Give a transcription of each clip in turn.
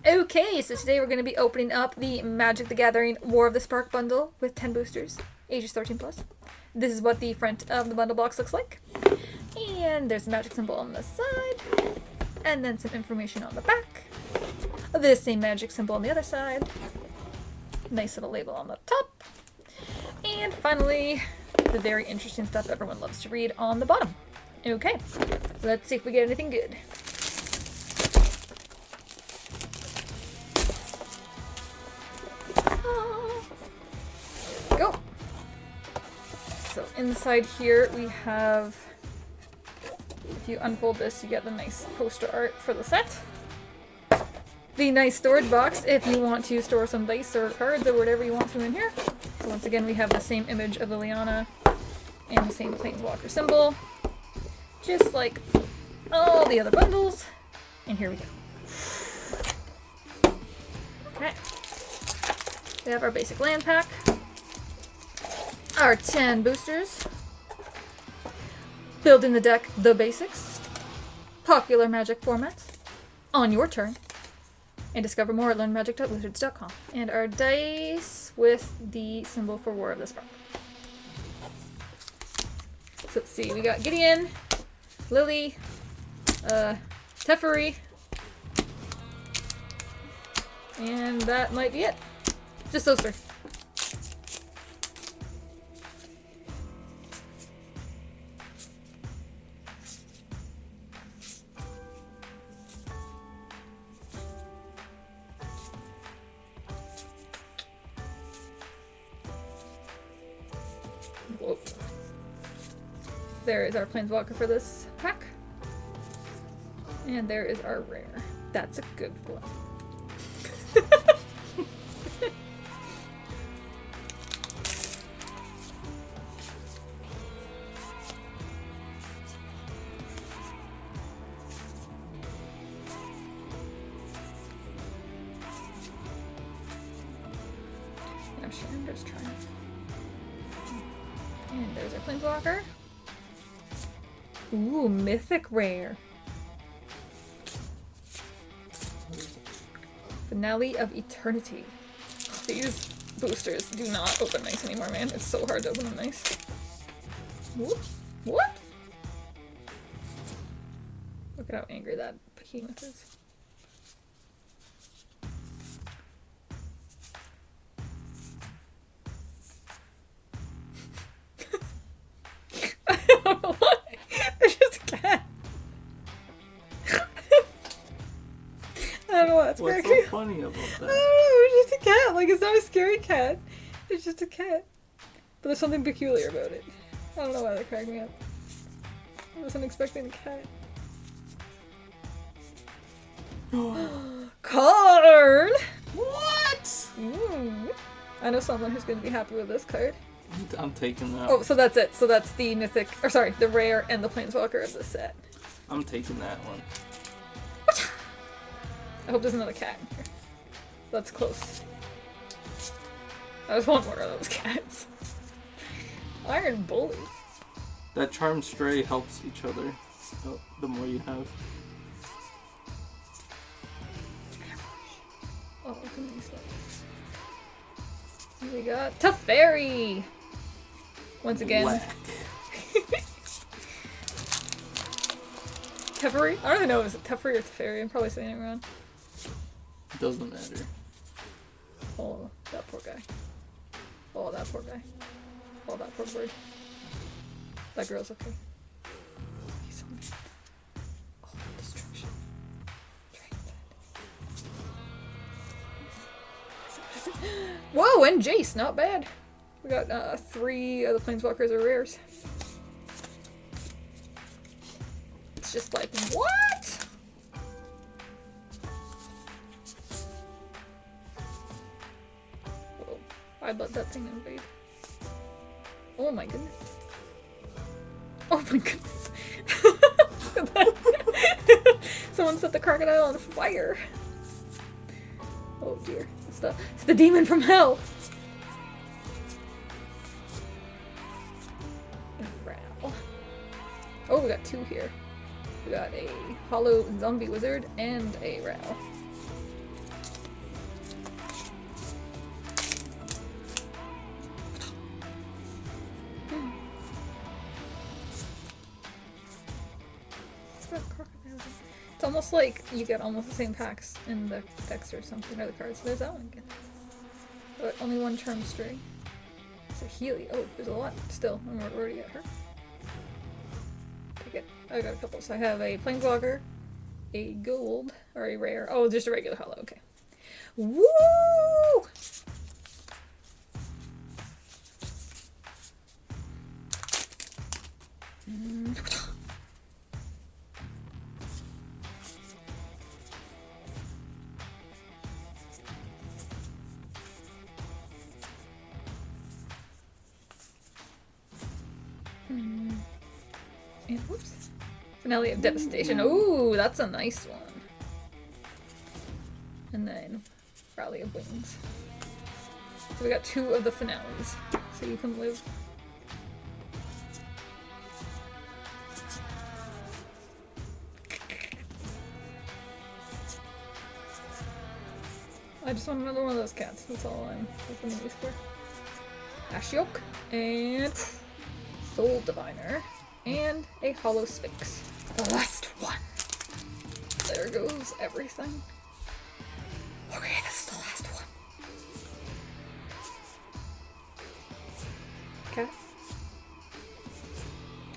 Okay, so today we're going to be opening up the Magic the Gathering War of the Spark bundle with 10 boosters, ages 13 plus. This is what the front of the bundle box looks like. And there's a magic symbol on the side, and then some information on the back. The same magic symbol on the other side. Nice little label on the top. And finally, the very interesting stuff everyone loves to read on the bottom. Okay, let's see if we get anything good. Go! So inside here we have, if you unfold this, you get the nice poster art for the set. The nice storage box if you want to store some dice or cards or whatever you want to in here. So once again we have the same image of Liliana and the same Planeswalker symbol. Just like all the other bundles. And here we go. Okay. We have our basic land pack. Our 10 boosters. Building the deck, the basics. Popular Magic formats. On your turn. And discover more at learnmagic.wizards.com. And our dice with the symbol for War of the Spark. So let's see, we got Gideon, Lily, Teferi, and that might be it. Just those three. Whoa. There is our Planeswalker for this pack. And there is our rare. That's a good one. Now Chandra's Triumph. And there's our Planeswalker. Ooh, mythic rare. Finale of Eternity. These boosters do not open nice anymore, man. It's so hard to open them nice. Whoops. What? Look at how angry that behemoth is. I don't know why. There's just a cat. I don't know why that's What's cracking. so funny about I don't that? know, it's just a cat. Like, it's not a scary cat. It's just a cat. But there's something peculiar about it. I don't know why that cracked me up. I wasn't expecting a cat. Card! What? I know someone who's going to be happy with this card. I'm taking that. Oh, so that's it. So that's the mythic, or sorry, the rare and the Planeswalker of the set. I'm taking that one. I hope there's another cat in here. That's close. I just want more of those cats. Iron Bully. That Charmed Stray helps each other. Oh, the more you have. Oh, look at these things. We got Teferi! Once again. Whack. Teferi? I don't even know if it's Teferi or Teferi. I'm probably saying it wrong. Doesn't matter. Oh, that poor guy. Oh, that poor guy. Oh, that poor bird. That girl's okay. He's so mean. Oh, destruction. Whoa, and Jace, not bad. We got 3 of the Planeswalkers are rares. It's just like, what? Whoa, I'd let that thing invade. Oh my goodness. Oh my goodness. Someone set the crocodile on fire. Oh dear. It's the demon from hell. Ral. Oh, we got 2 here. We got a hollow zombie wizard and a Ral. almost like you get almost the same packs in the decks or something, or the cards. There's that one again. But only one Charm Stray. It's a Healy. Oh, there's a lot still. I'm already at her. Okay, I got a couple. So I have a Planeswalker, a gold, or a rare. Oh, just a regular hollow. Okay. Woo! And whoops. Finale of Devastation. Ooh, that's a nice one. And then Rally of Wings. So we got 2 of the finales. So you can live. I just want another one of those cats. That's all I'm opening these for. Ashiok and Soul Diviner and a Hollow Sphinx. The last one. There goes everything. Okay, this is the last one. Cat?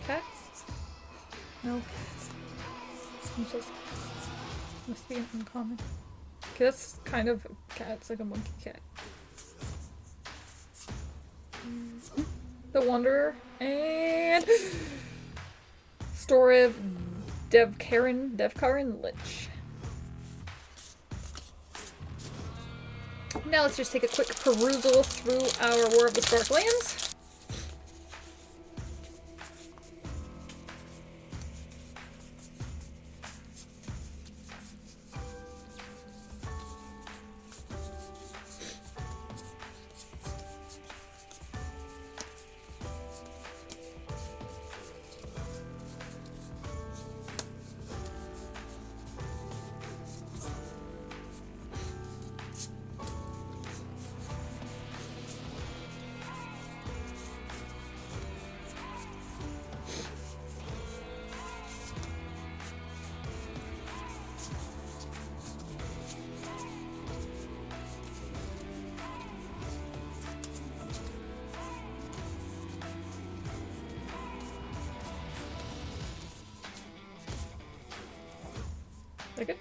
Cat? No cat. I'm so sorry. Must be an uncommon. Okay, that's kind of a cat. It's like a monkey cat. The Wanderer and Story of Devkarin Lich. Now let's just take a quick perusal through our War of the Spark lands. That good?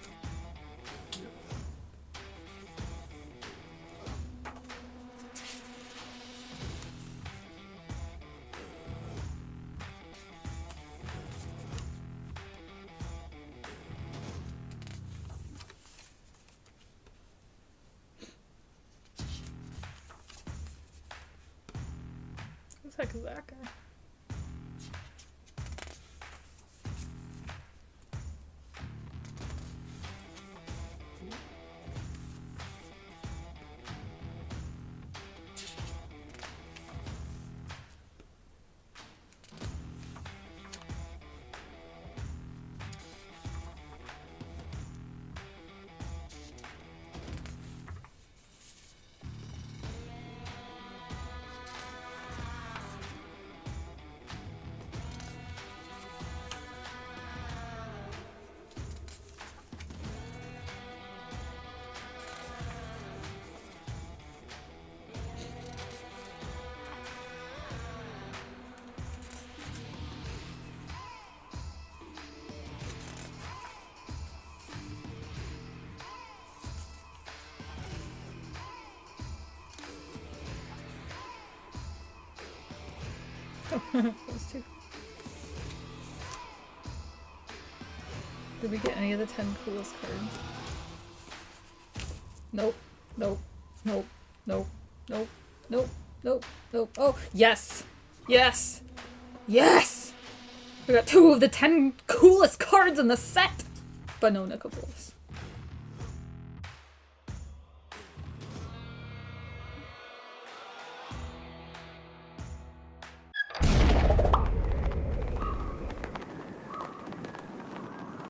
What the heck is that guy? Those 2. Did we get any of the 10 coolest cards? Nope. Nope. Nope. Nope. Nope. Nope. Nope. Nope. Oh, yes! Yes! Yes! We got 2 of the 10 coolest cards in the set! But no Nicopolis.